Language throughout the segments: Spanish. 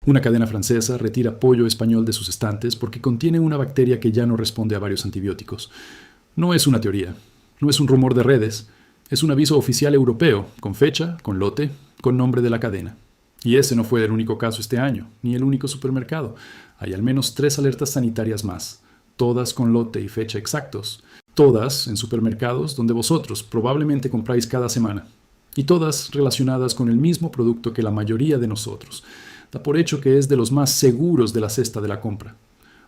Una cadena francesa retira pollo español de sus estantes porque contiene una bacteria que ya no responde a varios antibióticos. No es una teoría, no es un rumor de redes, es un aviso oficial europeo, con fecha, con lote, con nombre de la cadena. Y ese no fue el único caso este año, ni el único supermercado. Hay al menos 3 alertas sanitarias más, todas con lote y fecha exactos, todas en supermercados donde vosotros probablemente compráis cada semana, y todas relacionadas con el mismo producto que la mayoría de nosotros. Da por hecho que es de los más seguros de la cesta de la compra.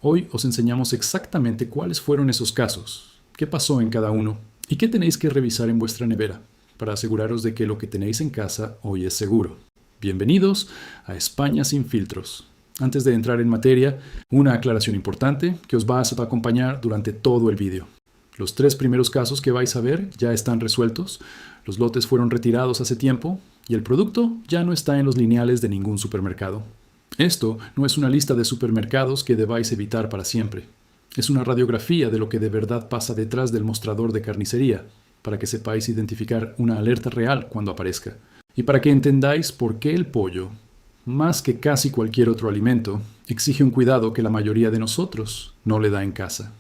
Hoy os enseñamos exactamente cuáles fueron esos casos, qué pasó en cada uno y qué tenéis que revisar en vuestra nevera para aseguraros de que lo que tenéis en casa hoy es seguro. Bienvenidos a España sin filtros. Antes de entrar en materia, una aclaración importante que os va a acompañar durante todo el vídeo. Los 3 primeros casos que vais a ver ya están resueltos, los lotes fueron retirados hace tiempo y el producto ya no está en los lineales de ningún supermercado. Esto no es una lista de supermercados que debáis evitar para siempre. Es una radiografía de lo que de verdad pasa detrás del mostrador de carnicería, para que sepáis identificar una alerta real cuando aparezca. Y para que entendáis por qué el pollo, más que casi cualquier otro alimento, exige un cuidado que la mayoría de nosotros no le da en casa.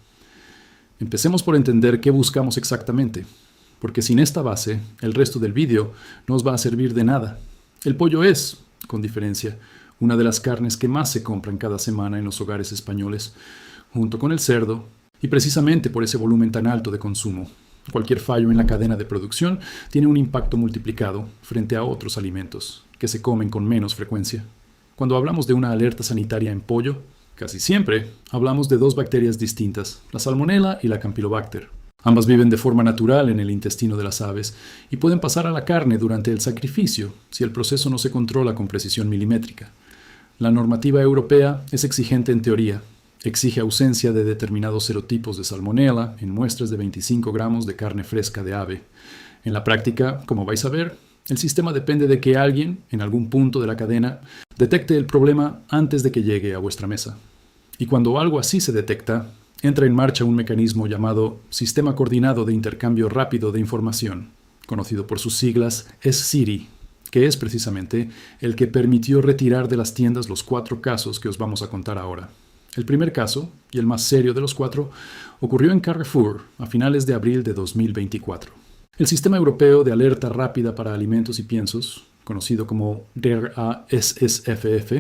Empecemos por entender qué buscamos exactamente, porque sin esta base, el resto del vídeo no os va a servir de nada. El pollo es, con diferencia, una de las carnes que más se compran cada semana en los hogares españoles, junto con el cerdo, y precisamente por ese volumen tan alto de consumo. Cualquier fallo en la cadena de producción tiene un impacto multiplicado frente a otros alimentos, que se comen con menos frecuencia. Cuando hablamos de una alerta sanitaria en pollo, casi siempre hablamos de 2 bacterias distintas, la Salmonella y la Campylobacter. Ambas viven de forma natural en el intestino de las aves y pueden pasar a la carne durante el sacrificio si el proceso no se controla con precisión milimétrica. La normativa europea es exigente en teoría. Exige ausencia de determinados serotipos de Salmonella en muestras de 25 gramos de carne fresca de ave. En la práctica, como vais a ver, el sistema depende de que alguien, en algún punto de la cadena, detecte el problema antes de que llegue a vuestra mesa. Y cuando algo así se detecta, entra en marcha un mecanismo llamado Sistema Coordinado de Intercambio Rápido de Información, conocido por sus siglas SCIRI, que es precisamente el que permitió retirar de las tiendas los 4 casos que os vamos a contar ahora. El primer caso, y el más serio de los 4, ocurrió en Carrefour a finales de abril de 2024. El Sistema Europeo de Alerta Rápida para Alimentos y Piensos, conocido como DRASSFF,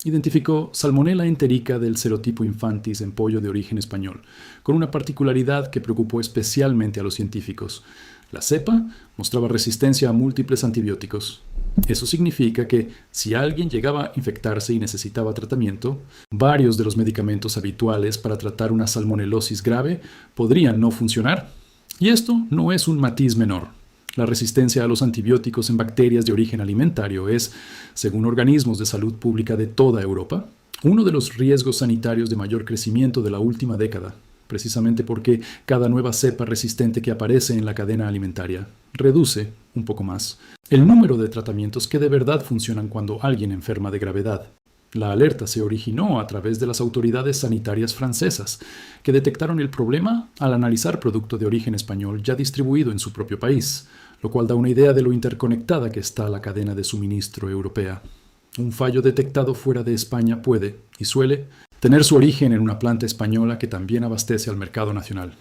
identificó Salmonella enterica del serotipo infantis en pollo de origen español, con una particularidad que preocupó especialmente a los científicos. La cepa mostraba resistencia a múltiples antibióticos. Eso significa que si alguien llegaba a infectarse y necesitaba tratamiento, varios de los medicamentos habituales para tratar una salmonelosis grave podrían no funcionar. Y esto no es un matiz menor. La resistencia a los antibióticos en bacterias de origen alimentario es, según organismos de salud pública de toda Europa, uno de los riesgos sanitarios de mayor crecimiento de la última década, precisamente porque cada nueva cepa resistente que aparece en la cadena alimentaria reduce, un poco más, el número de tratamientos que de verdad funcionan cuando alguien enferma de gravedad. La alerta se originó a través de las autoridades sanitarias francesas, que detectaron el problema al analizar producto de origen español ya distribuido en su propio país, lo cual da una idea de lo interconectada que está la cadena de suministro europea. Un fallo detectado fuera de España puede, y suele, tener su origen en una planta española que también abastece al mercado nacional.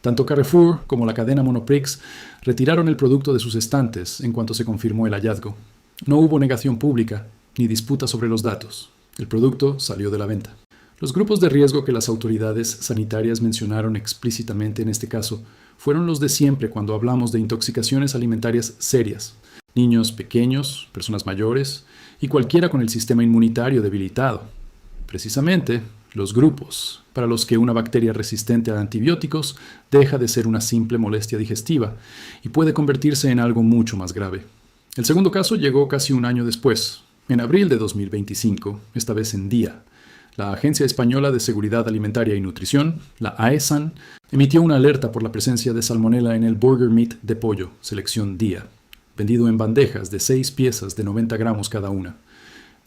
Tanto Carrefour como la cadena Monoprix retiraron el producto de sus estantes en cuanto se confirmó el hallazgo. No hubo negación pública ni disputa sobre los datos. El producto salió de la venta. Los grupos de riesgo que las autoridades sanitarias mencionaron explícitamente en este caso fueron los de siempre cuando hablamos de intoxicaciones alimentarias serias. Niños pequeños, personas mayores y cualquiera con el sistema inmunitario debilitado. Precisamente, los grupos para los que una bacteria resistente a antibióticos deja de ser una simple molestia digestiva y puede convertirse en algo mucho más grave. El segundo caso llegó casi un año después, en abril de 2025, esta vez en Día. La Agencia Española de Seguridad Alimentaria y Nutrición, la AESAN, emitió una alerta por la presencia de salmonela en el burger meat de pollo, selección Día, vendido en bandejas de 6 piezas de 90 gramos cada una.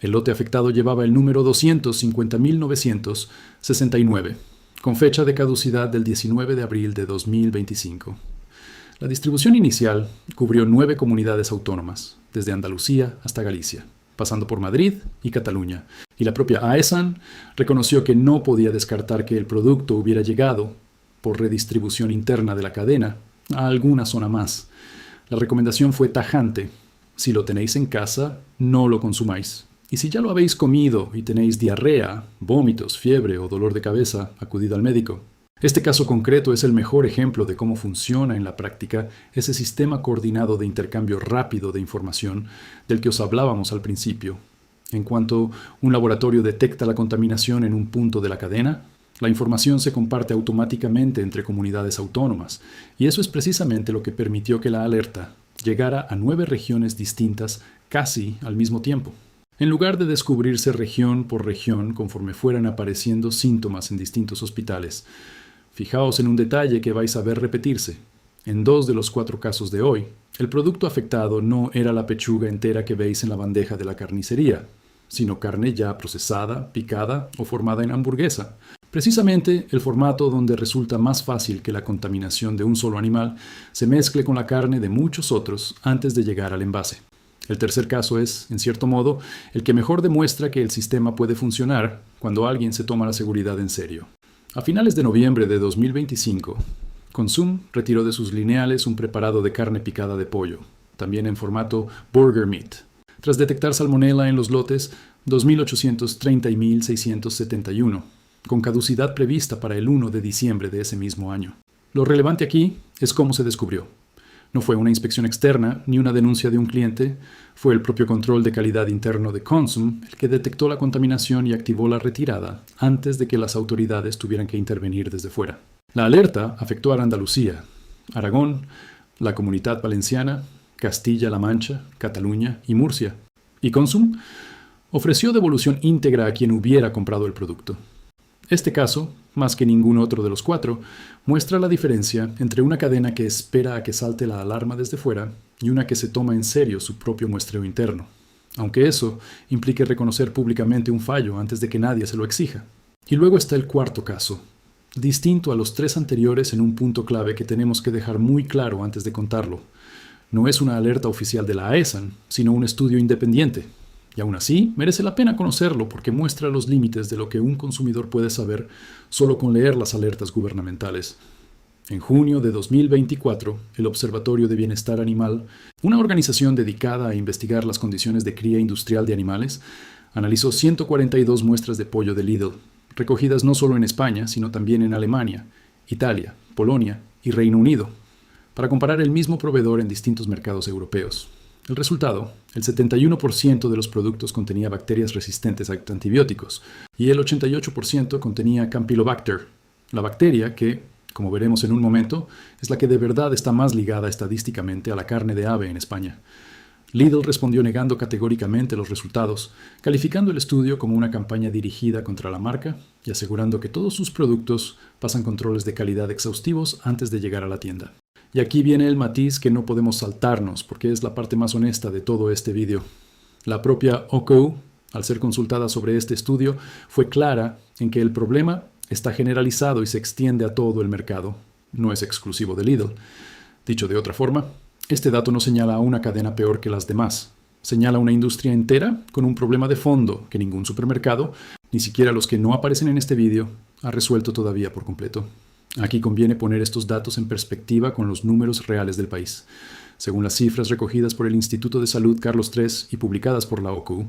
El lote afectado llevaba el número 250.969, con fecha de caducidad del 19 de abril de 2025. La distribución inicial cubrió 9 comunidades autónomas, desde Andalucía hasta Galicia. pasando por Madrid y Cataluña. Y la propia AESAN reconoció que no podía descartar que el producto hubiera llegado, por redistribución interna de la cadena, a alguna zona más. La recomendación fue tajante: si lo tenéis en casa, no lo consumáis. Y si ya lo habéis comido y tenéis diarrea, vómitos, fiebre o dolor de cabeza, acudid al médico. Este caso concreto es el mejor ejemplo de cómo funciona en la práctica ese sistema coordinado de intercambio rápido de información del que os hablábamos al principio. En cuanto un laboratorio detecta la contaminación en un punto de la cadena, la información se comparte automáticamente entre comunidades autónomas, y eso es precisamente lo que permitió que la alerta llegara a 9 regiones distintas casi al mismo tiempo. En lugar de descubrirse región por región conforme fueran apareciendo síntomas en distintos hospitales, fijaos en un detalle que vais a ver repetirse. En 2 de los 4 casos de hoy, el producto afectado no era la pechuga entera que veis en la bandeja de la carnicería, sino carne ya procesada, picada o formada en hamburguesa. Precisamente el formato donde resulta más fácil que la contaminación de un solo animal se mezcle con la carne de muchos otros antes de llegar al envase. El tercer caso es, en cierto modo, el que mejor demuestra que el sistema puede funcionar cuando alguien se toma la seguridad en serio. A finales de noviembre de 2025, Consum retiró de sus lineales un preparado de carne picada de pollo, también en formato Burger Meat, tras detectar salmonela en los lotes 2830 y 1671, con caducidad prevista para el 1 de diciembre de ese mismo año. Lo relevante aquí es cómo se descubrió. No fue una inspección externa ni una denuncia de un cliente, fue el propio control de calidad interno de Consum el que detectó la contaminación y activó la retirada antes de que las autoridades tuvieran que intervenir desde fuera. La alerta afectó a Andalucía, Aragón, la Comunidad Valenciana, Castilla-La Mancha, Cataluña y Murcia. Y Consum ofreció devolución íntegra a quien hubiera comprado el producto. Este caso, más que ningún otro de los 4, muestra la diferencia entre una cadena que espera a que salte la alarma desde fuera y una que se toma en serio su propio muestreo interno, aunque eso implique reconocer públicamente un fallo antes de que nadie se lo exija. Y luego está el cuarto caso, distinto a los 3 anteriores en un punto clave que tenemos que dejar muy claro antes de contarlo. No es una alerta oficial de la AESAN, sino un estudio independiente. Y aún así, merece la pena conocerlo porque muestra los límites de lo que un consumidor puede saber solo con leer las alertas gubernamentales. En junio de 2024, el Observatorio de Bienestar Animal, una organización dedicada a investigar las condiciones de cría industrial de animales, analizó 142 muestras de pollo de Lidl, recogidas no solo en España, sino también en Alemania, Italia, Polonia y Reino Unido, para comparar el mismo proveedor en distintos mercados europeos. El resultado, el 71% de los productos contenía bacterias resistentes a antibióticos y el 88% contenía Campylobacter, la bacteria que, como veremos en un momento, es la que de verdad está más ligada estadísticamente a la carne de ave en España. Lidl respondió negando categóricamente los resultados, calificando el estudio como una campaña dirigida contra la marca y asegurando que todos sus productos pasan controles de calidad exhaustivos antes de llegar a la tienda. Y aquí viene el matiz que no podemos saltarnos, porque es la parte más honesta de todo este vídeo. La propia OCO, al ser consultada sobre este estudio, fue clara en que el problema está generalizado y se extiende a todo el mercado. No es exclusivo de Lidl. Dicho de otra forma, este dato no señala a una cadena peor que las demás. Señala una industria entera con un problema de fondo que ningún supermercado, ni siquiera los que no aparecen en este vídeo, ha resuelto todavía por completo. Aquí conviene poner estos datos en perspectiva con los números reales del país. Según las cifras recogidas por el Instituto de Salud Carlos III y publicadas por la OCU,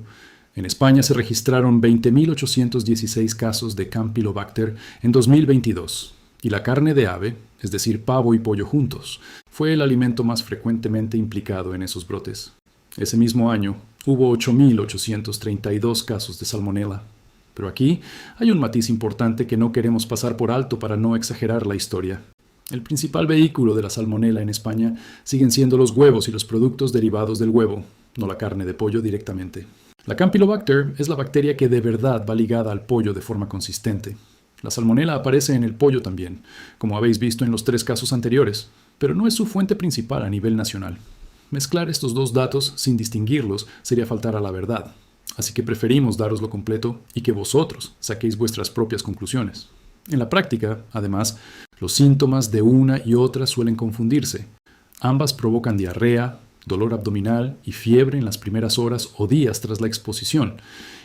en España se registraron 20.816 casos de Campylobacter en 2022, y la carne de ave, es decir, pavo y pollo juntos, fue el alimento más frecuentemente implicado en esos brotes. Ese mismo año hubo 8.832 casos de salmonela. Pero aquí hay un matiz importante que no queremos pasar por alto para no exagerar la historia. El principal vehículo de la salmonela en España siguen siendo los huevos y los productos derivados del huevo, no la carne de pollo directamente. La Campylobacter es la bacteria que de verdad va ligada al pollo de forma consistente. La salmonela aparece en el pollo también, como habéis visto en los 3 casos anteriores, pero no es su fuente principal a nivel nacional. Mezclar estos 2 datos sin distinguirlos sería faltar a la verdad. Así que preferimos daroslo completo y que vosotros saquéis vuestras propias conclusiones. En la práctica, además, los síntomas de una y otra suelen confundirse. Ambas provocan diarrea, dolor abdominal y fiebre en las primeras horas o días tras la exposición,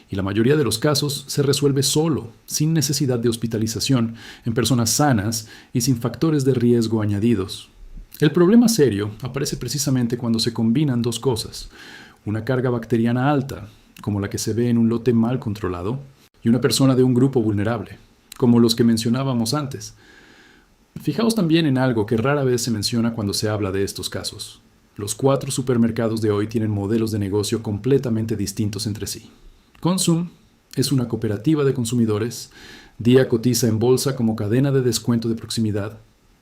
y la mayoría de los casos se resuelve solo, sin necesidad de hospitalización, en personas sanas y sin factores de riesgo añadidos. El problema serio aparece precisamente cuando se combinan dos cosas: una carga bacteriana alta, como la que se ve en un lote mal controlado, y una persona de un grupo vulnerable, como los que mencionábamos antes. Fijaos también en algo que rara vez se menciona cuando se habla de estos casos. Los 4 supermercados de hoy tienen modelos de negocio completamente distintos entre sí. Consum es una cooperativa de consumidores, Dia cotiza en bolsa como cadena de descuento de proximidad,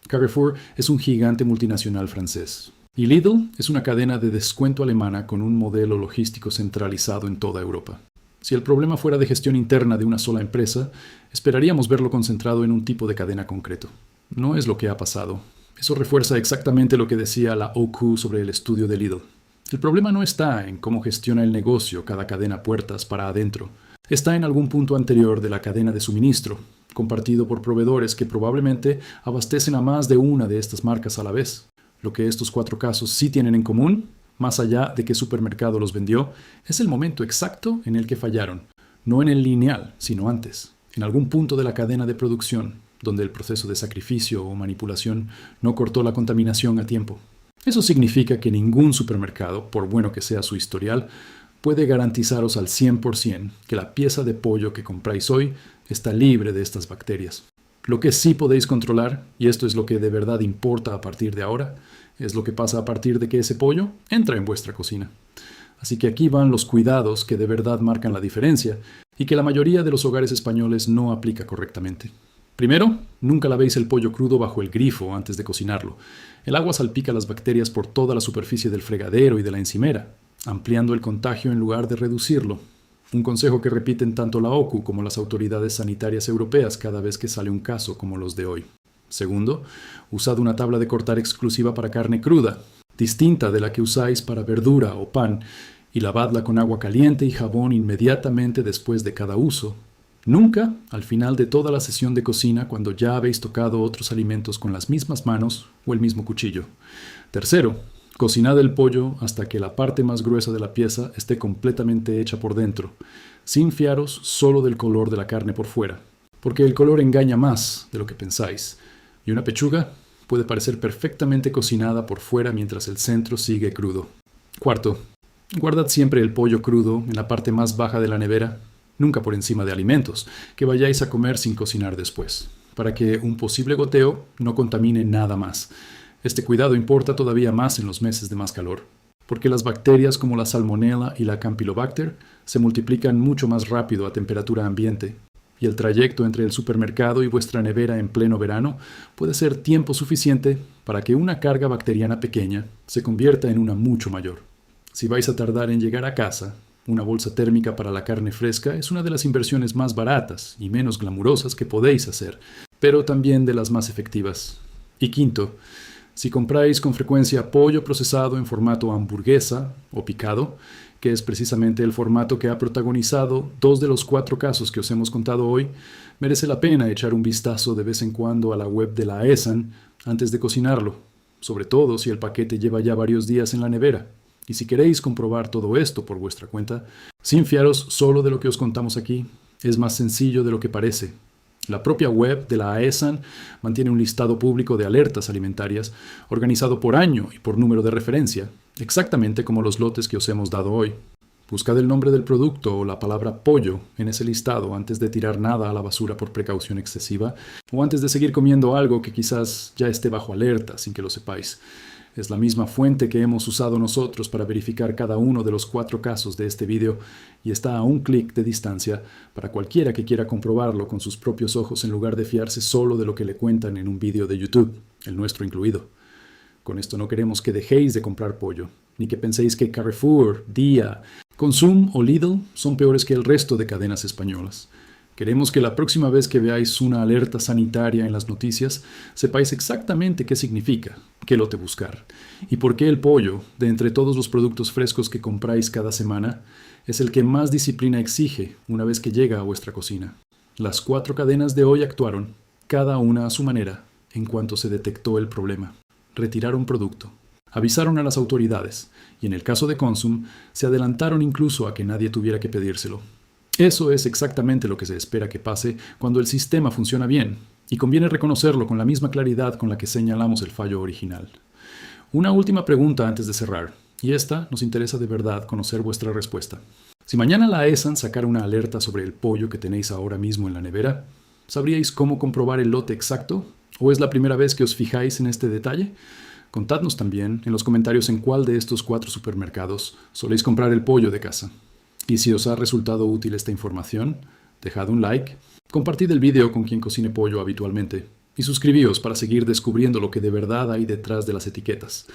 Carrefour es un gigante multinacional francés, y Lidl es una cadena de descuento alemana con un modelo logístico centralizado en toda Europa. Si el problema fuera de gestión interna de una sola empresa, esperaríamos verlo concentrado en un tipo de cadena concreto. No es lo que ha pasado. Eso refuerza exactamente lo que decía la OQ sobre el estudio de Lidl. El problema no está en cómo gestiona el negocio cada cadena puertas para adentro. Está en algún punto anterior de la cadena de suministro, compartido por proveedores que probablemente abastecen a más de una de estas marcas a la vez. Lo que estos 4 casos sí tienen en común, más allá de qué supermercado los vendió, es el momento exacto en el que fallaron. No en el lineal, sino antes, en algún punto de la cadena de producción, donde el proceso de sacrificio o manipulación no cortó la contaminación a tiempo. Eso significa que ningún supermercado, por bueno que sea su historial, puede garantizaros al 100% que la pieza de pollo que compráis hoy está libre de estas bacterias. Lo que sí podéis controlar, y esto es lo que de verdad importa a partir de ahora, es lo que pasa a partir de que ese pollo entra en vuestra cocina. Así que aquí van los cuidados que de verdad marcan la diferencia y que la mayoría de los hogares españoles no aplica correctamente. Primero, nunca lavéis el pollo crudo bajo el grifo antes de cocinarlo. El agua salpica las bacterias por toda la superficie del fregadero y de la encimera, ampliando el contagio en lugar de reducirlo. Un consejo que repiten tanto la OCU como las autoridades sanitarias europeas cada vez que sale un caso como los de hoy. Segundo, usad una tabla de cortar exclusiva para carne cruda, distinta de la que usáis para verdura o pan, y lavadla con agua caliente y jabón inmediatamente después de cada uso. Nunca al final de toda la sesión de cocina cuando ya habéis tocado otros alimentos con las mismas manos o el mismo cuchillo. Tercero, cocinad el pollo hasta que la parte más gruesa de la pieza esté completamente hecha por dentro, sin fiaros solo del color de la carne por fuera, porque el color engaña más de lo que pensáis, y una pechuga puede parecer perfectamente cocinada por fuera mientras el centro sigue crudo. Cuarto, guardad siempre el pollo crudo en la parte más baja de la nevera, nunca por encima de alimentos que vayáis a comer sin cocinar después, para que un posible goteo no contamine nada más. Este cuidado importa todavía más en los meses de más calor, porque las bacterias como la Salmonella y la Campylobacter se multiplican mucho más rápido a temperatura ambiente, y el trayecto entre el supermercado y vuestra nevera en pleno verano puede ser tiempo suficiente para que una carga bacteriana pequeña se convierta en una mucho mayor. Si vais a tardar en llegar a casa, una bolsa térmica para la carne fresca es una de las inversiones más baratas y menos glamurosas que podéis hacer, pero también de las más efectivas. Y quinto, si compráis con frecuencia pollo procesado en formato hamburguesa o picado, que es precisamente el formato que ha protagonizado 2 de los 4 casos que os hemos contado hoy, merece la pena echar un vistazo de vez en cuando a la web de la AESAN antes de cocinarlo, sobre todo si el paquete lleva ya varios días en la nevera. Y si queréis comprobar todo esto por vuestra cuenta, sin fiaros solo de lo que os contamos aquí, es más sencillo de lo que parece. La propia web de la AESAN mantiene un listado público de alertas alimentarias organizado por año y por número de referencia, exactamente como los lotes que os hemos dado hoy. Buscad el nombre del producto o la palabra pollo en ese listado antes de tirar nada a la basura por precaución excesiva o antes de seguir comiendo algo que quizás ya esté bajo alerta sin que lo sepáis. Es la misma fuente que hemos usado nosotros para verificar cada uno de los 4 casos de este vídeo y está a un clic de distancia para cualquiera que quiera comprobarlo con sus propios ojos en lugar de fiarse solo de lo que le cuentan en un vídeo de YouTube, el nuestro incluido. Con esto no queremos que dejéis de comprar pollo, ni que penséis que Carrefour, Dia, Consum o Lidl son peores que el resto de cadenas españolas. Queremos que la próxima vez que veáis una alerta sanitaria en las noticias, sepáis exactamente qué significa, qué lote buscar, y por qué el pollo, de entre todos los productos frescos que compráis cada semana, es el que más disciplina exige una vez que llega a vuestra cocina. Las 4 cadenas de hoy actuaron, cada una a su manera, en cuanto se detectó el problema. Retiraron producto, Avisaron a las autoridades, y en el caso de Consum, se adelantaron incluso a que nadie tuviera que pedírselo. Eso es exactamente lo que se espera que pase cuando el sistema funciona bien, y conviene reconocerlo con la misma claridad con la que señalamos el fallo original. Una última pregunta antes de cerrar, y esta nos interesa de verdad conocer vuestra respuesta. Si mañana la ESAN sacara una alerta sobre el pollo que tenéis ahora mismo en la nevera, ¿sabríais cómo comprobar el lote exacto? ¿O es la primera vez que os fijáis en este detalle? Contadnos también en los comentarios en cuál de estos 4 supermercados soléis comprar el pollo de casa. Y si os ha resultado útil esta información, dejad un like, compartid el vídeo con quien cocine pollo habitualmente y suscribíos para seguir descubriendo lo que de verdad hay detrás de las etiquetas.